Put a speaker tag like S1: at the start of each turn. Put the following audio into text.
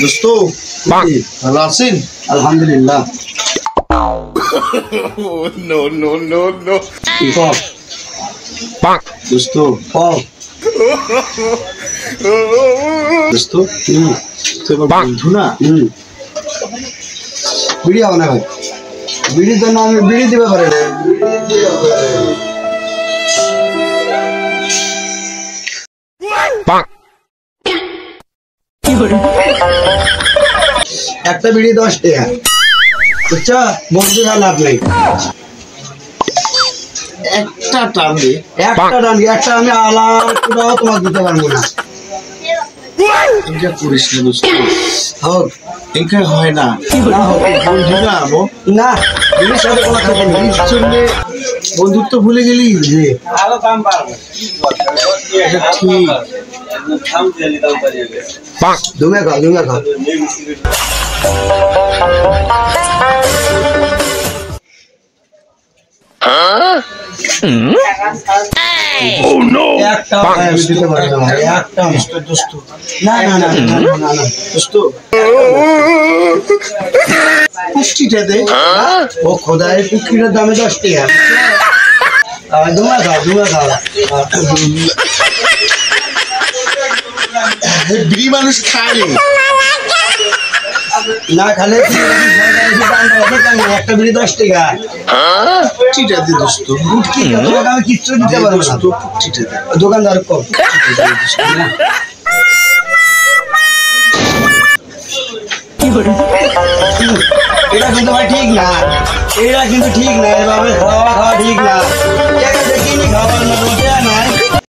S1: দোস্ত ভালো আছেন?
S2: আলহামদুলিল্লাহ।
S1: নো নো নো নো দোস্ত দোস্ত তোমার বন্ধু না?
S2: বিড়ি হবে না ভাই, বিড়ির জন্য আমি বিড়ি দিতে পারি না। একটা বিড়ি 10 টাকা, বুঝছো? বন্ধু লাভ নেই।
S1: একটা টানবে,
S2: একটা টানবি, একটা আমি আলাদা তোমাকে দিতে পারবো না।
S1: এটা করিস না দোস্ত,
S2: হোক
S1: এটা হয় না।
S2: না হোক,
S1: বন্ধু না আমো
S2: না বিড়ির সাথে কোনো থাকে নেই।
S1: জন্য বন্ধুত্ব ভুলে গেলি যে এটা ঠিক।
S2: ধুমে খাও, ধুমে খাও। একটা আমি দিতে পারি না ভাই, একটা
S1: দোস্ত
S2: না না না না না না
S1: দোস্ত পুষ্টিটা দে।
S2: ও খোদাই পুকুরের দামে 10 টাকা। ধুমে খাও, ধুমে খাও।
S1: বিড়ি মানুষ খায়
S2: না খালে একটা বিড়ি 10 টাকা।
S1: পুষ্টিটা দে দোস্ত,
S2: তোমাকে আমি কিচ্ছু দিতে পারবো না।
S1: পুষ্টিটা দে।
S2: দোকানদার কম। এটা কিন্তু ভাই ঠিক না, এটা কিন্তু ঠিক না, এভাবে খাওয়া ঠিক না। ঠিক আছে